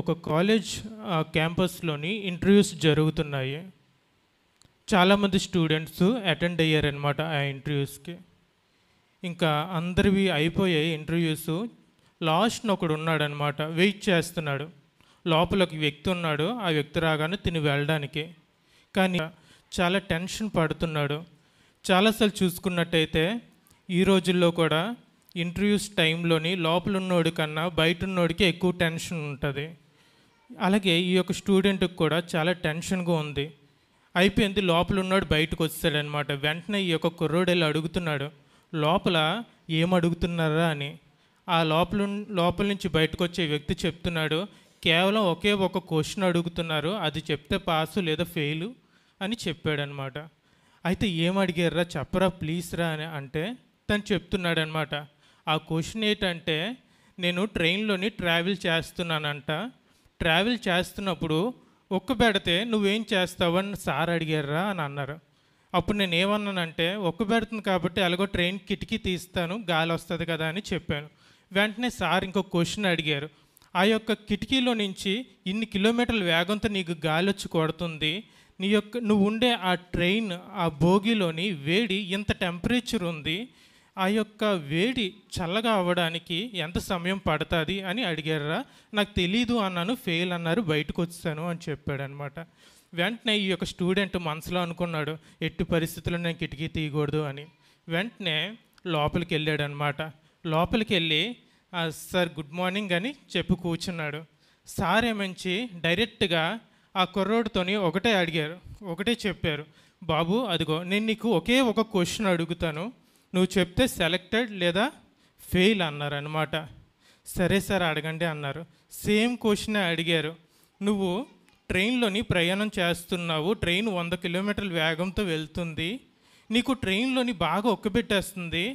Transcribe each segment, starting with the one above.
ఒక college క్యాంపస్లోని interviews జరుగుతున్నాయి. చాలామంది స్టూడెంట్స్ అటెండ్ అయ్యారనమాట ఆ ఇంటర్వ్యూస్కి. ఇంకా అందరివి అయిపోయాయి ఇంటర్వ్యూస్. లాస్ట్న ఒకడు ఉన్నాడనమాట, వెయిట్ చేస్తున్నాడు. లోపల ఒక వ్యక్తి ఉన్నాడు, ఆ వ్యక్తి రాగానే తిని వెళ్ళడానికి. కానీ చాలా టెన్షన్ పడుతున్నాడు. చాలాసార్లు చూసుకున్నట్టయితే ఈ రోజుల్లో కూడా ఇంటర్వ్యూస్ టైంలోని లోపల ఉన్నోడి కన్నా బయట ఉన్నోడికి ఎక్కువ టెన్షన్ ఉంటుంది. అలాగే ఈ యొక్క స్టూడెంట్కి కూడా చాలా టెన్షన్గా ఉంది. అయిపోయింది, లోపల ఉన్నాడు బయటకు వచ్చాడనమాట. వెంటనే ఈ యొక్క కుర్రోడు వెళ్ళి అడుగుతున్నాడు, లోపల ఏమడుగుతున్నారా అని. ఆ లోపల నుంచి బయటకు వచ్చే వ్యక్తి చెప్తున్నాడు, కేవలం ఒకే ఒక క్వశ్చన్ అడుగుతున్నారు, అది చెప్తే పాసు లేదా ఫెయిలు అని చెప్పాడనమాట. అయితే ఏమడిగారా చెప్పరా ప్లీజ్ రా అని అంటే తను చెప్తున్నాడనమాట. ఆ క్వశ్చన్ ఏంటంటే, నేను ట్రైన్లోని ట్రావెల్ చేస్తున్నానంట. ట్రావెల్ చేస్తున్నప్పుడు ఒక్క పెడితే నువ్వేం చేస్తావని సార్ అడిగారా అని అన్నారు. అప్పుడు నేను ఏమన్నానంటే, ఒక్క పెడుతుంది కాబట్టి అలాగో ట్రైన్ కిటికీ తీస్తాను, గాలి వస్తుంది కదా అని చెప్పాను. వెంటనే సార్ ఇంకో క్వశ్చన్ అడిగారు, ఆ యొక్క కిటికీలో నుంచి ఇన్ని కిలోమీటర్ల వేగంతో నీకు గాలి వచ్చి కొడుతుంది, నువ్వు ఉండే ఆ ట్రైన్ ఆ బోగిలోని వేడి ఇంత టెంపరేచర్ ఉంది, ఆ యొక్క వేడి చల్లగా అవ్వడానికి ఎంత సమయం పడుతుంది అని అడిగారా. నాకు తెలీదు అన్నాను, ఫెయిల్ అన్నారు, బయటకు వచ్చాను అని చెప్పాడనమాట. వెంటనే ఈ యొక్క స్టూడెంట్ మనసులో అనుకున్నాడు, ఎట్టి పరిస్థితుల్లో నేను కిటికీ తీయకూడదు అని. వెంటనే లోపలికి వెళ్ళాడనమాట. లోపలికి వెళ్ళి సార్ గుడ్ మార్నింగ్ అని చెప్పి కూర్చున్నాడు. సార్ ఏమంచి డైరెక్ట్గా ఆ కుర్రోడితోని ఒకటే చెప్పారు, బాబు అదిగో నేను నీకు ఒకే ఒక క్వశ్చన్ అడుగుతాను, నువ్వు చెప్తే సెలెక్టెడ్ లేదా ఫెయిల్ అన్నారనమాట. సరే సార్ అడగండి అన్నారు. సేమ్ క్వశ్చనే అడిగారు, నువ్వు ట్రైన్లోని ప్రయాణం చేస్తున్నావు, ట్రైన్ 100 కిలోమీటర్ల వేగంతో వెళ్తుంది, నీకు ట్రైన్లోని బాగా ఒక్కబెట్టేస్తుంది,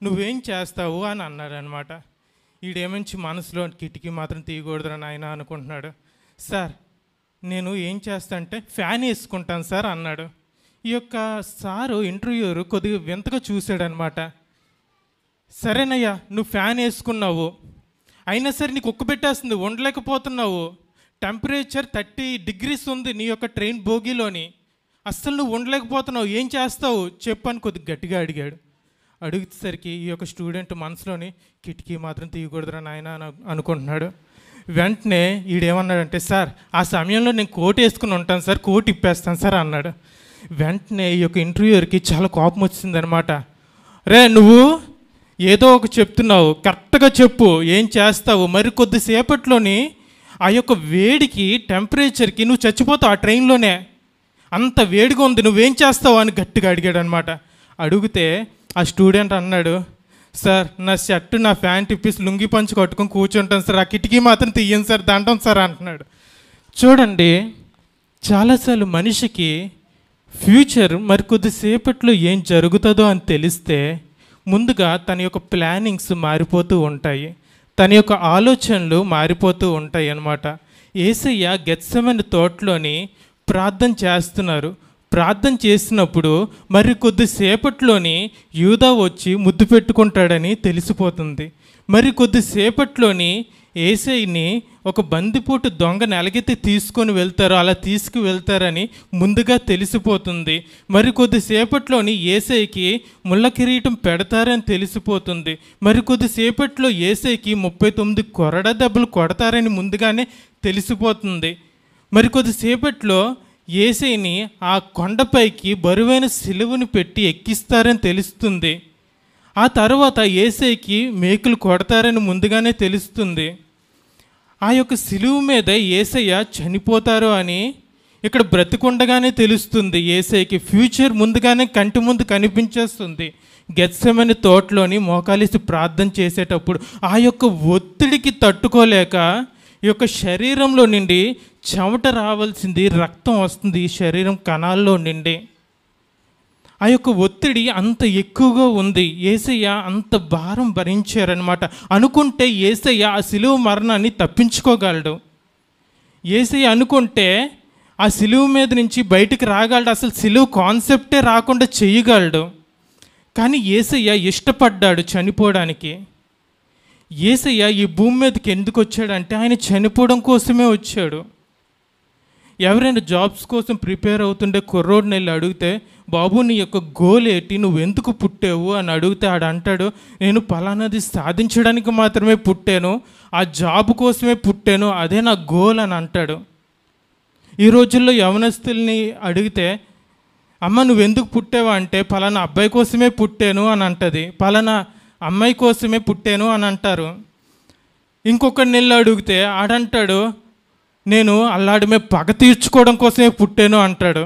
నువ్వేం చేస్తావు అని అన్నారనమాట. ఈడేమంచి మనసులో కిటికీ మాత్రం తీయకూడదురా నాయన అనుకుంటున్నాడు. సార్ నేను ఏం చేస్తా అంటే ఫ్యాన్ వేసుకుంటాను సార్ అన్నాడు. ఈ యొక్క సారు ఇంటర్వ్యూర్ కొద్దిగా వింతగా చూశాడనమాట. సరేనయ్యా నువ్వు ఫ్యాన్ వేసుకున్నావు, అయినా సరే నీకు ఉక్కబెట్టేస్తుంది, ఉండలేకపోతున్నావు, టెంపరేచర్ 30 degrees ఉంది నీ యొక్క ట్రైన్ బోగిలోని, అస్సలు నువ్వు ఉండలేకపోతున్నావు, ఏం చేస్తావు చెప్పని కొద్దిగా గట్టిగా అడిగాడు. అడిగేసరికి ఈ యొక్క స్టూడెంట్ మనసులోని కిటికీ మాత్రం తీయకూడదురా నాయన అనుకుంటున్నాడు. వెంటనే ఈడేమన్నాడంటే, సార్ ఆ సమయంలో నేను కోట్ వేసుకుని ఉంటాను సార్, కోట్ ఇప్పేస్తాను సార్ అన్నాడు. వెంటనే ఈ యొక్క ఇంటర్వ్యూయర్కి చాలా కోపం వచ్చిందనమాట. రే నువ్వు ఏదో ఒక చెప్తున్నావు, కరెక్ట్గా చెప్పు ఏం చేస్తావు, మరి కొద్దిసేపట్లోని ఆ యొక్క వేడికి టెంపరేచర్కి నువ్వు చచ్చిపోతావు, ఆ ట్రైన్లోనే అంత వేడిగా ఉంది, నువ్వేం చేస్తావు అని గట్టిగా అడిగాడు అనమాట. అడిగితే ఆ స్టూడెంట్ అన్నాడు, సార్ నా షర్టు నా ప్యాంట్ ఇప్పేసి లుంగి పంచి కట్టుకొని కూర్చుంటాను సార్, ఆ కిటికీ మాత్రం తీయను సార్, దండం సార్ అంటున్నాడు. చూడండి, చాలాసార్లు మనిషికి ఫ్యూచర్ మరి కొద్దిసేపట్లో ఏం జరుగుతుందో అని తెలిస్తే ముందుగా తన యొక్క ప్లానింగ్స్ మారిపోతూ ఉంటాయి, తన యొక్క ఆలోచనలు మారిపోతూ ఉంటాయి అన్నమాట. యేసయ్య గెత్సెమనే తోటలోని ప్రార్థన చేస్తున్నారు. ప్రార్థన చేసినప్పుడు మరి కొద్దిసేపట్లోని యూదా వచ్చి ముద్దు పెట్టుకుంటాడని తెలిసిపోతుంది. మరి కొద్దిసేపట్లోని యేసయ్యని ఒక బందిపోటు దొంగను ఎలాగైతే తీసుకొని వెళ్తారో అలా తీసుకువెళ్తారని ముందుగా తెలిసిపోతుంది. మరి కొద్దిసేపట్లోని యేసయ్యకి ముళ్ళ కిరీటం పెడతారని తెలిసిపోతుంది. మరి కొద్దిసేపట్లో యేసయ్యకి 39 కొరడా దెబ్బలు కొడతారని ముందుగానే తెలిసిపోతుంది. మరి కొద్దిసేపట్లో యేసయ్యని ఆ కొండపైకి బరువైన సిలువను పెట్టి ఎక్కిస్తారని తెలుస్తుంది. ఆ తర్వాత యేసయ్యకి మేకులు కొడతారని ముందుగానే తెలుస్తుంది. ఆ యొక్క సిలువ మీద యేసయ్య చనిపోతారు అని ఇక్కడ బ్రతికుండగానే తెలుస్తుంది. యేసయ్యకి ఫ్యూచర్ ముందుగానే కంటి ముందు కనిపించేస్తుంది. గెత్సెమనే తోటలోని మోకాలేసి ప్రార్థన చేసేటప్పుడు ఆ యొక్క ఒత్తిడికి తట్టుకోలేక ఈ యొక్క శరీరంలో నుండి చెమట రావాల్సింది రక్తం వస్తుంది ఈ శరీరం కణాల్లో నుండి. ఆ యొక్క ఒత్తిడి అంత ఎక్కువగా ఉంది. యేసయ్య అంత భారం భరించారనమాట. అనుకుంటే యేసయ్య ఆ సిలువ మరణాన్ని తప్పించుకోగలడు. యేసయ్య అనుకుంటే ఆ సిలువ మీద నుంచి బయటికి రాగలడు, అసలు సిలువ కాన్సెప్టే రాకుండా చేయగలడు. కానీ యేసయ్య ఇష్టపడ్డాడు చనిపోవడానికి. యేసయ్య ఈ భూమి మీదకి ఎందుకు వచ్చాడంటే ఆయన చనిపోవడం కోసమే వచ్చాడు. ఎవరైనా జాబ్స్ కోసం ప్రిపేర్ అవుతుండే కుర్రోడిని వెళ్ళి అడిగితే, బాబు నీ యొక్క గోల్ ఏంటి, నువ్వు ఎందుకు పుట్టావు అని అడిగితే ఆడు అంటాడు, నేను పలానాది సాధించడానికి మాత్రమే పుట్టాను, ఆ జాబ్ కోసమే పుట్టాను, అదే నా గోల్ అని అంటాడు. ఈ రోజుల్లో యవనస్తుల్ని అడిగితే, అమ్మ నువ్వెందుకు పుట్టావు అంటే పలానా అబ్బాయి కోసమే పుట్టాను అని అంటది, పలానా అమ్మాయి కోసమే పుట్టాను అని అంటారు. ఇంకొకరిని వెళ్ళి అడిగితే ఆడంటాడు, నేను అల్లాడి మీద పగ తీర్చుకోవడం కోసమే పుట్టాను అంటాడు.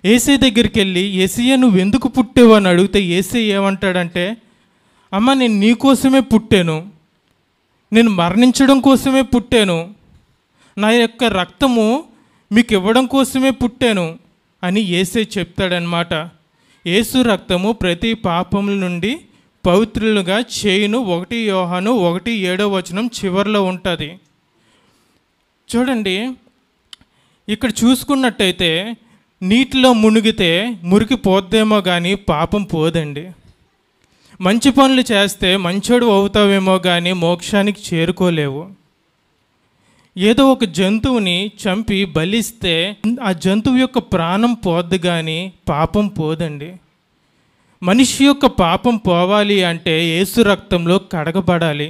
యేసయ్య దగ్గరికి వెళ్ళి, యేసయ్య నువ్వెందుకు పుట్టావు అని అడిగితే యేసయ్య ఏమంటాడంటే, అమ్మ నేను నీ కోసమే పుట్టాను, నేను మరణించడం కోసమే పుట్టాను, నా యొక్క రక్తము మీకు ఇవ్వడం కోసమే పుట్టాను అని యేసయ్య చెప్తాడనమాట. యేసు రక్తము ప్రతి పాపముల నుండి పవిత్రులుగా చేయును 1 యోహాను 1:7 చివరిలో ఉంటుంది. చూడండి, ఇక్కడ చూసుకున్నట్టయితే నీటిలో మునిగితే మురికి పోద్దేమో కానీ పాపం పోదండి. మంచి పనులు చేస్తే మంచోడు అవుతావేమో కానీ మోక్షానికి చేరుకోలేవు. ఏదో ఒక జంతువుని చంపి బలిస్తే ఆ జంతువు యొక్క ప్రాణం పోద్ది కానీ పాపం పోదండి. మనిషి యొక్క పాపం పోవాలి అంటే యేసు రక్తంలో కడగబడాలి.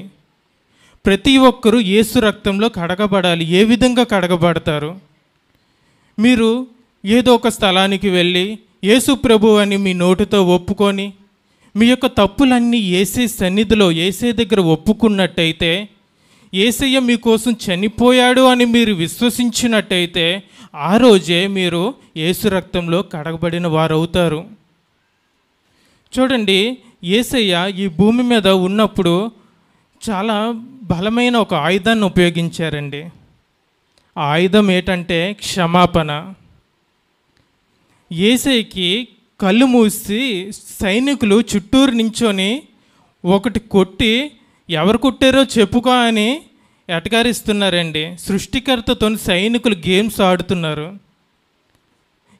ప్రతి ఒక్కరూ యేసు రక్తంలో కడగబడాలి. ఏ విధంగా కడగబడతారు? మీరు ఏదో ఒక స్థలానికి వెళ్ళి యేసు ప్రభు అని మీ నోటితో ఒప్పుకొని మీ యొక్క తప్పులన్నీ యేసయ్య సన్నిధిలో యేసయ్య దగ్గర ఒప్పుకున్నట్టయితే, యేసయ్య మీకోసం చనిపోయాడు అని మీరు విశ్వసించినట్టయితే ఆ రోజే మీరు యేసు రక్తంలో కడగబడిన వారు అవుతారు. చూడండి, యేసయ్య ఈ భూమి మీద ఉన్నప్పుడు చాలా బలమైన ఒక ఆయుధాన్ని ఉపయోగించారండి. ఆ ఆయుధం ఏంటంటే క్షమాపణ. యేసయ్యకి కళ్ళు మూసి సైనికులు చుట్టూరు నించొని ఒకటి కొట్టి ఎవరు కొట్టారో చెప్పుకో అని ఎటకారిస్తున్నారండి. సృష్టికర్తతో సైనికులు గేమ్స్ ఆడుతున్నారు.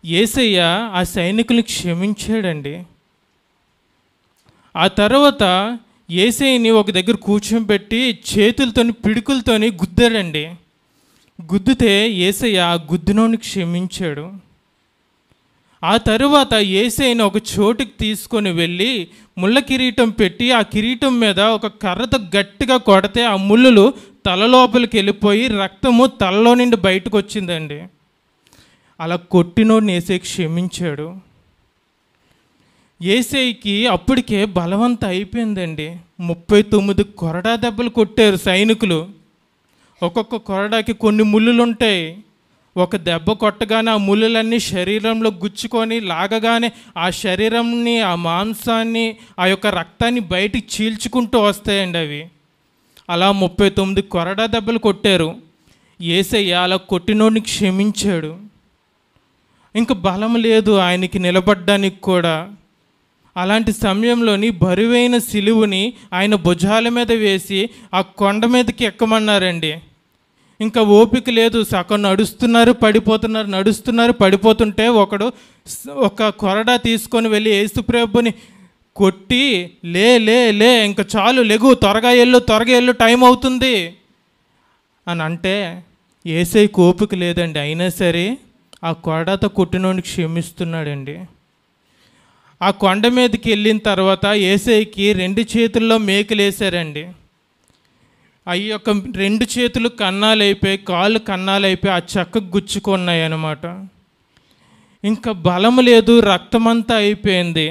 యేసయ్య ఆ సైనికులు క్షమించాడండి. ఆ తర్వాత యేసయ్యని ఒక దగ్గర కూర్చోబెట్టి చేతులతోని పిడుకులతోని గుద్దాడండి. గుద్దితే యేసయ్య ఆ గుద్దినోని క్షమించాడు. ఆ తరువాత యేసయ్యని ఒక చోటుకి తీసుకొని వెళ్ళి ముళ్ళ కిరీటం పెట్టి ఆ కిరీటం మీద ఒక కర్రతో గట్టిగా కొడితే ఆ ముళ్ళులు తల లోపలికి వెళ్ళిపోయి రక్తము తలలో నుండి బయటకు వచ్చిందండి. అలా కొట్టినోడిని యేసయ్య క్షమించాడు. యేసయ్యకి అప్పటికే బలవంత అయిపోయిందండి. 39 కొరడా దెబ్బలు కొట్టారు సైనికులు. ఒక్కొక్క కొరడాకి కొన్ని ముళ్ళులు ఉంటాయి. ఒక దెబ్బ కొట్టగానే ఆ ముళ్ళులన్నీ శరీరంలో గుచ్చుకొని లాగగానే ఆ శరీరంని, ఆ మాంసాన్ని, ఆ యొక్క రక్తాన్ని బయటికి చీల్చుకుంటూ వస్తాయండి అవి. అలా 39 కొరడా దెబ్బలు కొట్టారు. యేసయ్య అలా కొట్టినోడిని క్షమించాడు. ఇంకా బలం లేదు ఆయనకి నిలబడ్డానికి కూడా. అలాంటి సమయంలోని బరువైన సిలువని ఆయన భుజాల మీద వేసి ఆ కొండ మీదకి ఎక్కమన్నారండి. ఇంకా ఓపిక లేదు, సగం నడుస్తున్నారు పడిపోతున్నారు, నడుస్తున్నారు పడిపోతుంటే ఒకడు ఒక కొరడా తీసుకొని వెళ్ళి యేసుప్రభుని కొట్టి, లే లే లే ఇంకా చాలు, లెగు, త్వరగా వెళ్ళు టైం అవుతుంది అని అంటే యేసయ్యకి ఓపిక లేదండి. అయినా సరే ఆ కొరడాతో కొట్టినోడిని క్షమిస్తున్నాడండి. ఆ కొండ మీదకి వెళ్ళిన తర్వాత యేసయ్యకి 2 చేతుల్లో మేకులు వేశారండి. అవి యొక్క 2 చేతులు కన్నాలైపోయి, కాళ్ళు కన్నాలైపోయి ఆ చెక్కకు గుచ్చుకున్నాయి అన్నమాట. ఇంకా బలం లేదు, రక్తమంతా అయిపోయింది.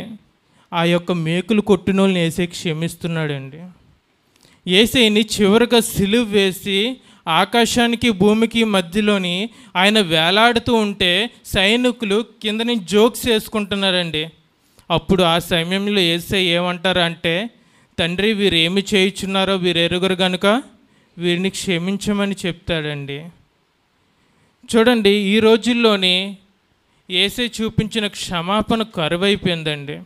ఆ యొక్క మేకులు కొట్టినోళ్ళని యేసయ్య క్షమిస్తున్నాడండి. యేసయ్యని చివరిగా సిలువ వేసి ఆకాశానికి భూమికి మధ్యలోని ఆయన వేలాడుతూ ఉంటే సైనికులు కింద నుంచి జోక్స్ వేసుకుంటున్నారండి. అప్పుడు ఆ సమయంలో యేసయ్య ఏమంటారు అంటే, తండ్రి వీరు ఏమి చేయుచున్నారో వీరు ఎరుగరు కనుక వీరిని క్షమించమని చెప్తాడండి. చూడండి, ఈ రోజుల్లోని యేసయ్య చూపించిన క్షమాపణ కరువైపోయిందండి.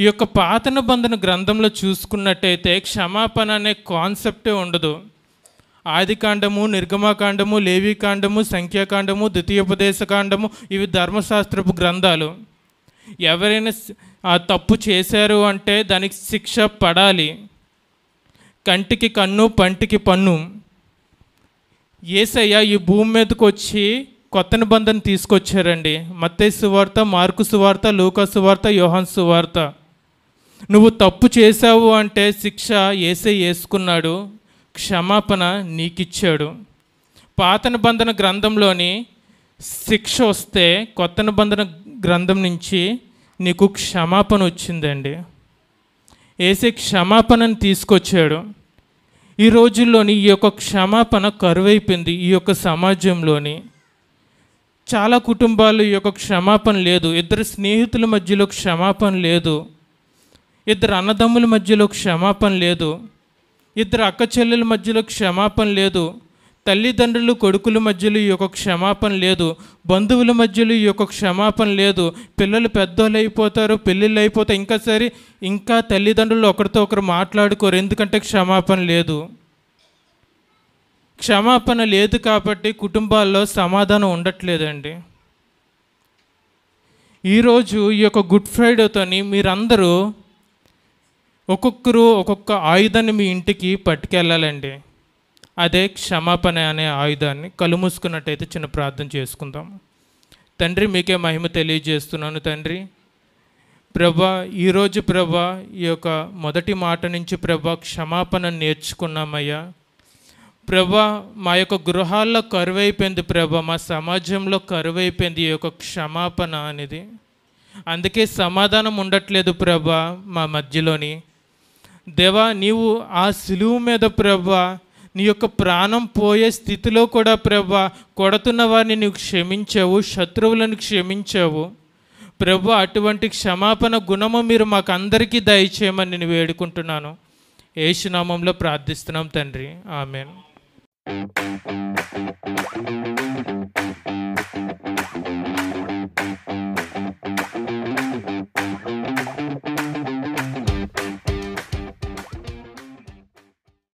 ఈ యొక్క పాత నిబంధన గ్రంథంలో చూసుకున్నట్టయితే క్షమాపణ అనే కాన్సెప్టే ఉండదు. ఆదికాండము, నిర్గమాకాండము, లేవికాండము, సంఖ్యాకాండము, ద్వితీయోపదేశకాండము ఇవి ధర్మశాస్త్రపు గ్రంథాలు. ఎవరైనా ఆ తప్పు చేశారు అంటే దానికి శిక్ష పడాలి. కంటికి కన్ను, పంటికి పన్ను. యేసయ్య ఈ భూమి మీదకి వచ్చి కొత్త నిబంధన తీసుకొచ్చారండి. మత్తయి సువార్త, మార్కు సువార్త, లూకా సువార్త, యోహాను సువార్త. నువ్వు తప్పు చేశావు అంటే శిక్ష యేసయ్య వేసుకున్నాడు, క్షమాపణ నీకిచ్చాడు. పాత నిబంధన గ్రంథంలోని శిక్ష వస్తే కొత్త నిబంధన గ్రంథం నుంచి నీకు క్షమాపణ వచ్చిందండి. యేసయ్య క్షమాపణను తీసుకొచ్చాడు. ఈ రోజుల్లోని ఈ యొక్క క్షమాపణ కరువైపోయింది. ఈ యొక్క సమాజంలోని చాలా కుటుంబాలు ఈ యొక్క క్షమాపణ లేదు. ఇద్దరు స్నేహితుల మధ్యలో క్షమాపణ లేదు. ఇద్దరు అన్నదమ్ముల మధ్యలో క్షమాపణ లేదు. ఇద్దరు అక్క చెల్లెల మధ్యలో క్షమాపణ లేదు. తల్లిదండ్రులు కొడుకుల మధ్యలో ఈ యొక్క క్షమాపణ లేదు. బంధువుల మధ్యలో ఈ యొక్క క్షమాపణ లేదు. పిల్లలు పెద్దోళ్ళు అయిపోతారు, పెళ్ళిళ్ళు అయిపోతాయి, ఇంకా తల్లిదండ్రులు ఒకరితో ఒకరు మాట్లాడుకోరు. ఎందుకంటే క్షమాపణ లేదు. క్షమాపణ లేదు కాబట్టి కుటుంబాల్లో సమాధానం ఉండట్లేదండి. ఈరోజు ఈ యొక్క గుడ్ ఫ్రైడేతోని మీరందరూ ఒక్కొక్కరు ఒక్కొక్క ఆయుధాన్ని మీ ఇంటికి పట్టుకెళ్ళాలండి. అదే క్షమాపణ అనే ఆయుధాన్ని. కళ్ళు మూసుకున్నట్టయితే చిన్న ప్రార్థన చేసుకుందాం. తండ్రి, మీకే మహిమ తెలియజేస్తున్నాను తండ్రి. ప్రభా, ఈరోజు ప్రభా ఈ యొక్క మొదటి మాట నుంచి ప్రభా క్షమాపణ నేర్చుకున్నామయ్యా. ప్రభా, మా యొక్క గృహాల్లో కరువైపోయింది ప్రభా, మా సమాజంలో కరువైపోయింది ఈ యొక్క క్షమాపణ అనేది. అందుకే సమాధానం ఉండట్లేదు ప్రభా మా మధ్యలోని. దేవా, నీవు ఆ సిలువ మీద ప్రభా నీ యొక్క ప్రాణం పోయే స్థితిలో కూడా ప్రభా కొడుతున్న వారిని నీవు క్షమించావు, శత్రువులను క్షమించావు ప్రభా. అటువంటి క్షమాపణ గుణము మీరు మాకు అందరికీ దయచేయమని నేను వేడుకుంటున్నాను. యేసు నామములో ప్రార్థిస్తున్నాం తండ్రి, ఆమేన్.